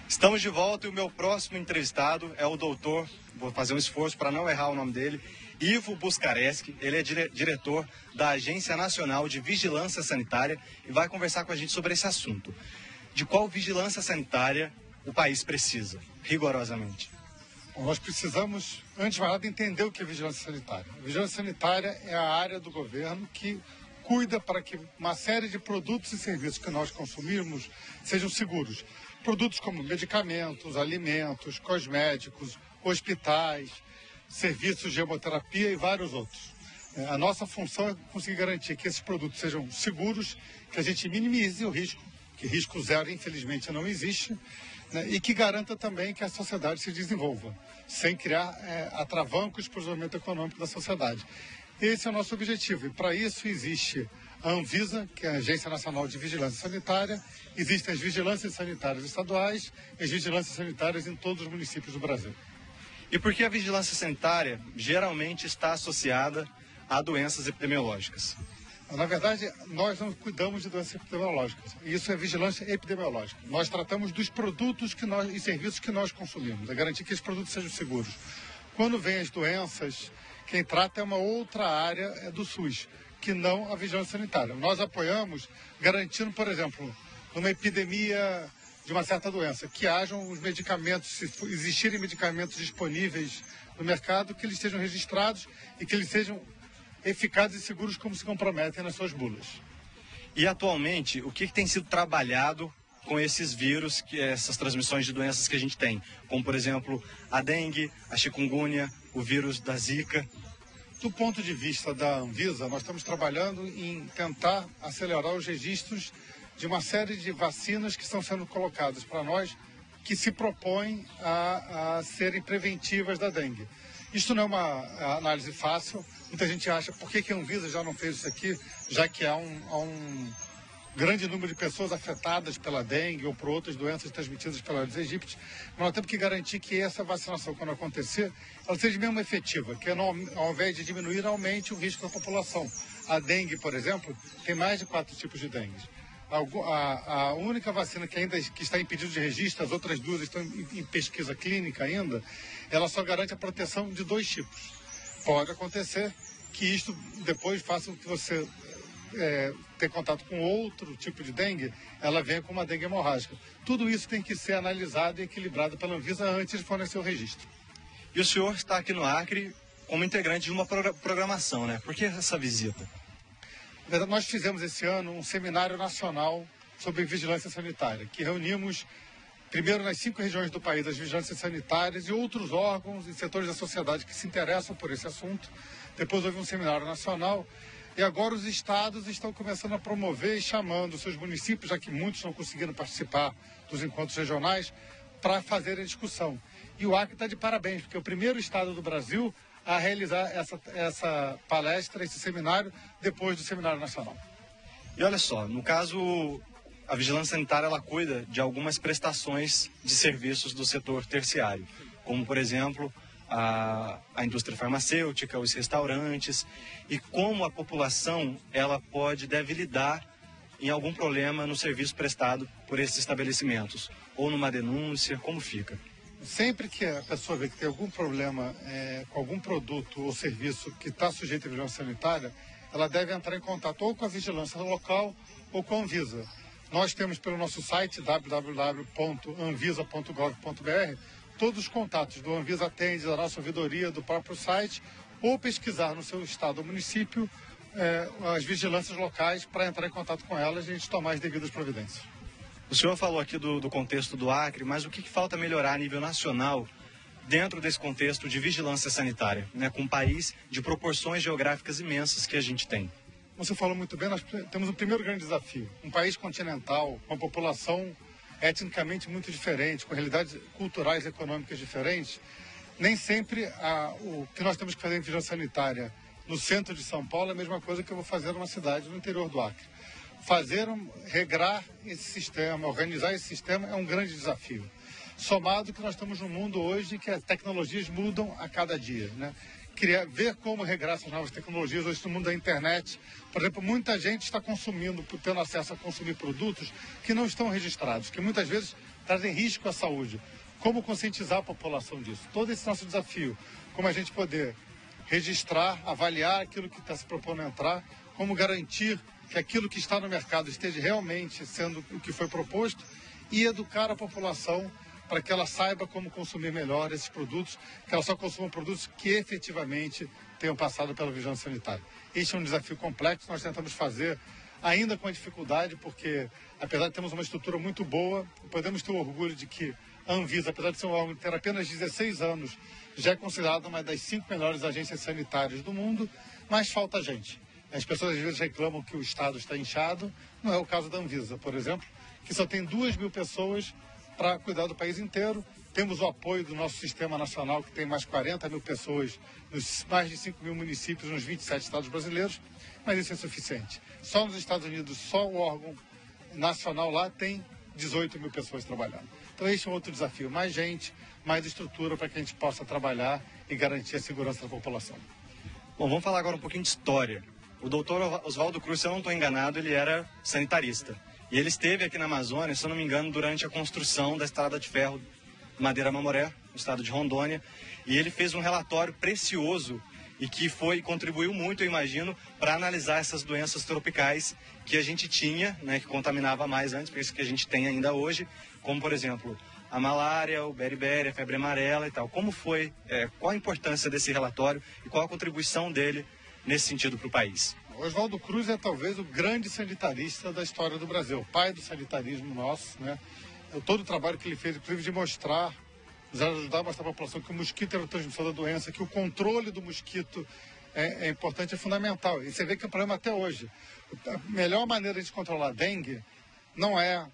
Estamos de volta e o meu próximo entrevistado é o doutor, vou fazer um esforço para não errar o nome dele, Ivo Buscareschi. Ele é diretor da Agência Nacional de Vigilância Sanitária e vai conversar com a gente sobre esse assunto. De qual vigilância sanitária o país precisa, rigorosamente? Bom, nós precisamos, antes de mais nada, entender o que é vigilância sanitária. A vigilância sanitária é a área do governo que cuida para que uma série de produtos e serviços que nós consumimos sejam seguros. Produtos como medicamentos, alimentos, cosméticos, hospitais, serviços de hemoterapia e vários outros. A nossa função é conseguir garantir que esses produtos sejam seguros, que a gente minimize o risco, que risco zero infelizmente não existe, né, e que garanta também que a sociedade se desenvolva, sem criar atravancos para o desenvolvimento econômico da sociedade. Esse é o nosso objetivo e para isso existe a Anvisa, que é a Agência Nacional de Vigilância Sanitária, existem as vigilâncias sanitárias estaduais e as vigilâncias sanitárias em todos os municípios do Brasil. E por que a vigilância sanitária geralmente está associada a doenças epidemiológicas? Na verdade, nós não cuidamos de doenças epidemiológicas. Isso é vigilância epidemiológica. Nós tratamos dos produtos e serviços que nós consumimos, é garantir que esses produtos sejam seguros. Quando vem as doenças, quem trata é uma outra área do SUS, que não a vigilância sanitária. Nós apoiamos garantindo, por exemplo, numa epidemia de uma certa doença, que hajam os medicamentos, se existirem medicamentos disponíveis no mercado, que eles estejam registrados e que eles sejam eficazes e seguros como se comprometem nas suas bulas. E atualmente, o que tem sido trabalhado com esses vírus, essas transmissões de doenças que a gente tem? Como, por exemplo, a dengue, a chikungunya, o vírus da Zika. Do ponto de vista da Anvisa, nós estamos trabalhando em tentar acelerar os registros de uma série de vacinas que estão sendo colocadas para nós, que se propõem a serem preventivas da dengue. Isto não é uma análise fácil. Muita gente acha, por que a Anvisa já não fez isso aqui, já que há um grande número de pessoas afetadas pela dengue ou por outras doenças transmitidas pela Aedes aegypti. Mas nós temos que garantir que essa vacinação, quando acontecer, ela seja mesmo efetiva, que ao invés de diminuir, aumente o risco da população. A dengue, por exemplo, tem mais de 4 tipos de dengue. A única vacina que está em pedido de registro, as outras duas estão em pesquisa clínica ainda, ela só garante a proteção de 2 tipos. Pode acontecer que isto depois faça com que você ter contato com outro tipo de dengue, ela venha com uma dengue hemorrágica. Tudo isso tem que ser analisado e equilibrado pela Anvisa antes de fornecer o registro. E o senhor está aqui no Acre como integrante de uma programação, né? Por que essa visita? Na verdade, nós fizemos esse ano um seminário nacional sobre vigilância sanitária, que reunimos primeiro nas 5 regiões do país as vigilâncias sanitárias e outros órgãos e setores da sociedade que se interessam por esse assunto. Depois houve um seminário nacional e agora os estados estão começando a promover e chamando seus municípios, já que muitos não conseguiram participar dos encontros regionais, para fazerem a discussão. E o Acre está de parabéns, porque é o primeiro estado do Brasil a realizar essa palestra, esse seminário, depois do seminário nacional. E olha só, no caso, a vigilância sanitária ela cuida de algumas prestações de serviços do setor terciário, como, por exemplo, a indústria farmacêutica, os restaurantes, e como a população deve lidar em algum problema no serviço prestado por esses estabelecimentos, ou numa denúncia, como fica? Sempre que a pessoa vê que tem algum problema com algum produto ou serviço que está sujeito à vigilância sanitária, ela deve entrar em contato ou com a vigilância local ou com a Anvisa. Nós temos pelo nosso site www.anvisa.gov.br todos os contatos do Anvisa Atende, da nossa ouvidoria, do próprio site, ou pesquisar no seu estado ou município as vigilâncias locais para entrar em contato com elas e a gente tomar as devidas providências. O senhor falou aqui do contexto do Acre, mas o que falta melhorar a nível nacional dentro desse contexto de vigilância sanitária, né, com um país de proporções geográficas imensas que a gente tem? Você falou muito bem, nós temos um primeiro grande desafio. Um país continental, com uma população etnicamente muito diferente, com realidades culturais e econômicas diferentes, nem sempre o que nós temos que fazer em vigilância sanitária no centro de São Paulo é a mesma coisa que eu vou fazer numa cidade no interior do Acre. Regrar esse sistema, organizar esse sistema é um grande desafio. Somado que nós estamos num mundo hoje que as tecnologias mudam a cada dia, né? ver como regrar essas novas tecnologias hoje no mundo da internet. Por exemplo, muita gente está tendo acesso a consumir produtos que não estão registrados, que muitas vezes trazem risco à saúde. Como conscientizar a população disso? Todo esse nosso desafio, como a gente poder registrar, avaliar aquilo que está se propondo a entrar, como garantir que aquilo que está no mercado esteja realmente sendo o que foi proposto e educar a população para que ela saiba como consumir melhor esses produtos, que ela só consuma produtos que efetivamente tenham passado pela vigilância sanitária. Este é um desafio complexo, nós tentamos fazer ainda com dificuldade, porque apesar de termos uma estrutura muito boa, podemos ter o orgulho de que a Anvisa, apesar de ser um órgão que tem apenas 16 anos, já é considerada uma das 5 melhores agências sanitárias do mundo, mas falta gente. As pessoas às vezes reclamam que o Estado está inchado, não é o caso da Anvisa, por exemplo, que só tem 2.000 pessoas para cuidar do país inteiro. Temos o apoio do nosso sistema nacional, que tem mais 40.000 pessoas nos mais de 5.000 municípios nos 27 estados brasileiros, mas isso é suficiente. Só nos Estados Unidos, só o órgão nacional lá tem 18.000 pessoas trabalhando. Então este é um outro desafio, mais gente, mais estrutura para que a gente possa trabalhar e garantir a segurança da população. Bom, vamos falar agora um pouquinho de história. O doutor Oswaldo Cruz, se eu não estou enganado, ele era sanitarista. E ele esteve aqui na Amazônia, se eu não me engano, durante a construção da estrada de ferro Madeira-Mamoré, no estado de Rondônia. E ele fez um relatório precioso e que contribuiu muito, eu imagino, para analisar essas doenças tropicais que a gente tinha, né, que contaminava mais antes, por isso que a gente tem ainda hoje, como, por exemplo, a malária, o beriberi, a febre amarela e tal. Como foi, qual a importância desse relatório e qual a contribuição dele nesse sentido para o país? Oswaldo Cruz é talvez o grande sanitarista da história do Brasil, o pai do sanitarismo nosso, né? Todo o trabalho que ele fez, inclusive de mostrar, nos ajudar a mostrar à população que o mosquito era o transmissor da doença, que o controle do mosquito é importante, é fundamental. E você vê que é um problema até hoje. A melhor maneira de controlar a dengue não é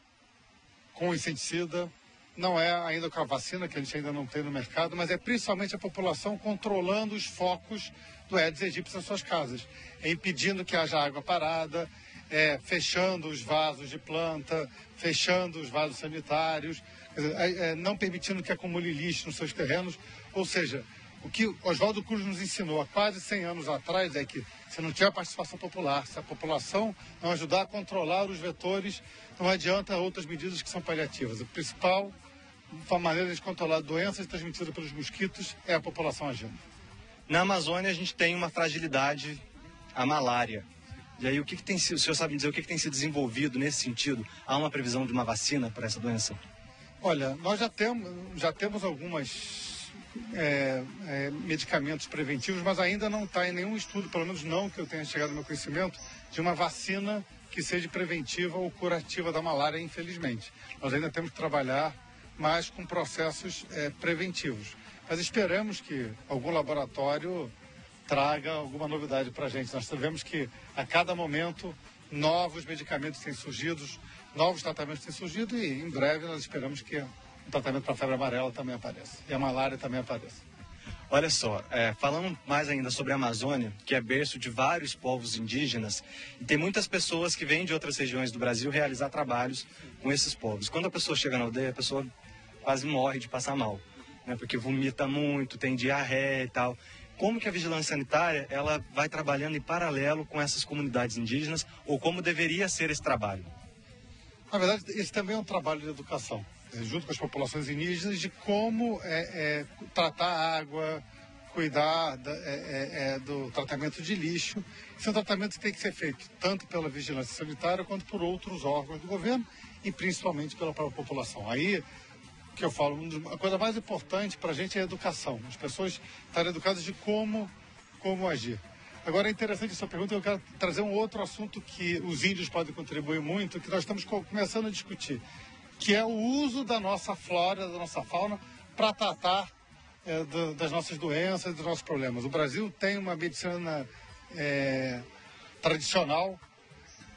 com o inseticida, não é ainda com a vacina, que a gente ainda não tem no mercado, mas é principalmente a população controlando os focos do Aedes aegypti nas suas casas, impedindo que haja água parada, fechando os vasos de planta, fechando os vasos sanitários, não permitindo que acumule lixo nos seus terrenos. Ou seja, o que Oswaldo Cruz nos ensinou há quase 100 anos atrás é que se não tiver participação popular, se a população não ajudar a controlar os vetores, não adianta outras medidas que são paliativas. A principal maneira de controlar doenças transmitidas pelos mosquitos é a população agindo. Na Amazônia a gente tem uma fragilidade, a malária. E aí o senhor sabe dizer o que tem sido desenvolvido nesse sentido? Há uma previsão de uma vacina para essa doença? Olha, nós já temos algumas medicamentos preventivos, mas ainda não está em nenhum estudo, pelo menos não que eu tenha chegado ao meu conhecimento, de uma vacina que seja preventiva ou curativa da malária, infelizmente. Nós ainda temos que trabalhar mais com processos preventivos. Mas esperamos que algum laboratório traga alguma novidade para a gente. Nós sabemos que a cada momento novos medicamentos têm surgido, novos tratamentos têm surgido e em breve nós esperamos que o tratamento para a febre amarela também apareça e a malária também apareça. Olha só, falando mais ainda sobre a Amazônia, que é berço de vários povos indígenas, e tem muitas pessoas que vêm de outras regiões do Brasil realizar trabalhos com esses povos. Quando a pessoa chega na aldeia, a pessoa quase morre de passar mal, né, porque vomita muito, tem diarreia e tal. Como que a vigilância sanitária ela vai trabalhando em paralelo com essas comunidades indígenas, ou como deveria ser esse trabalho? Na verdade, esse também é um trabalho de educação, junto com as populações indígenas, de como tratar a água, cuidar do tratamento de lixo. Esse é um tratamento que tem que ser feito tanto pela vigilância sanitária quanto por outros órgãos do governo e principalmente pela própria população. Aí, que eu falo, a coisa mais importante para a gente é a educação. As pessoas estarem educadas de como agir. Agora é interessante essa pergunta, eu quero trazer um outro assunto que os índios podem contribuir muito, que nós estamos começando a discutir, que é o uso da nossa flora, da nossa fauna, para tratar das nossas doenças, dos nossos problemas. O Brasil tem uma medicina tradicional,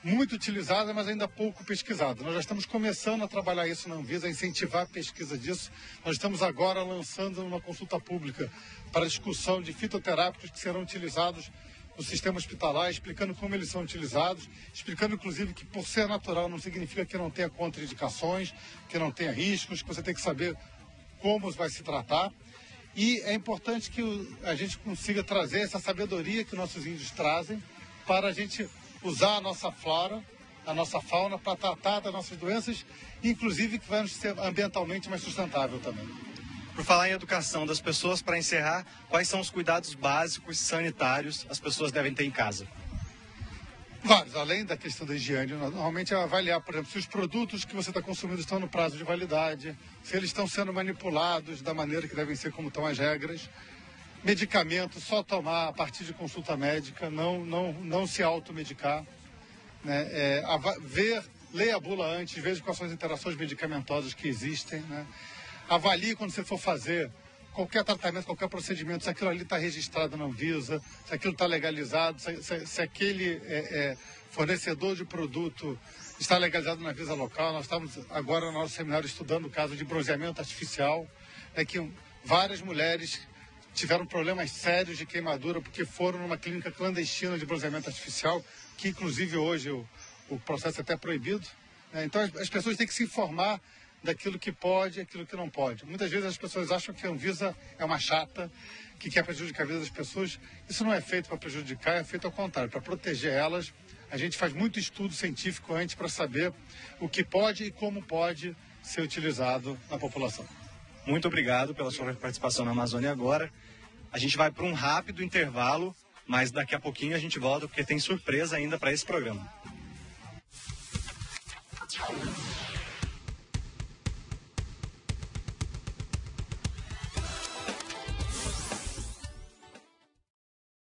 muito utilizada, mas ainda pouco pesquisada. Nós já estamos começando a trabalhar isso na Anvisa, a incentivar a pesquisa disso. Nós estamos agora lançando uma consulta pública para discussão de fitoterápicos que serão utilizados no sistema hospitalar, explicando como eles são utilizados, explicando inclusive que por ser natural não significa que não tenha contraindicações, que não tenha riscos, que você tem que saber como vai se tratar. E é importante que a gente consiga trazer essa sabedoria que nossos índios trazem para a gente usar a nossa flora, a nossa fauna, para tratar das nossas doenças, inclusive que vai ser ambientalmente mais sustentável também. Por falar em educação das pessoas, para encerrar, quais são os cuidados básicos sanitários as pessoas devem ter em casa? Vários, além da questão da higiene, normalmente é avaliar, por exemplo, se os produtos que você está consumindo estão no prazo de validade, se eles estão sendo manipulados da maneira que devem ser, como estão as regras. Medicamentos, só tomar a partir de consulta médica, não se automedicar. Né? Leia a bula antes, veja quais são as interações medicamentosas que existem. Né? Avalie quando você for fazer qualquer tratamento, qualquer procedimento, se aquilo ali está registrado na Anvisa, se aquilo está legalizado, se aquele fornecedor de produto está legalizado na Anvisa local. Nós estamos agora no nosso seminário estudando o caso de bronzeamento artificial, que várias mulheres tiveram problemas sérios de queimadura porque foram numa clínica clandestina de bronzeamento artificial, que inclusive hoje o processo é até proibido. Então as pessoas têm que se informar daquilo que pode e aquilo que não pode. Muitas vezes as pessoas acham que a Anvisa é uma chata, que quer prejudicar a vida das pessoas. Isso não é feito para prejudicar, é feito ao contrário, para proteger elas. A gente faz muito estudo científico antes para saber o que pode e como pode ser utilizado na população. Muito obrigado pela sua participação na Amazônia Agora. A gente vai para um rápido intervalo, mas daqui a pouquinho a gente volta porque tem surpresa ainda para esse programa.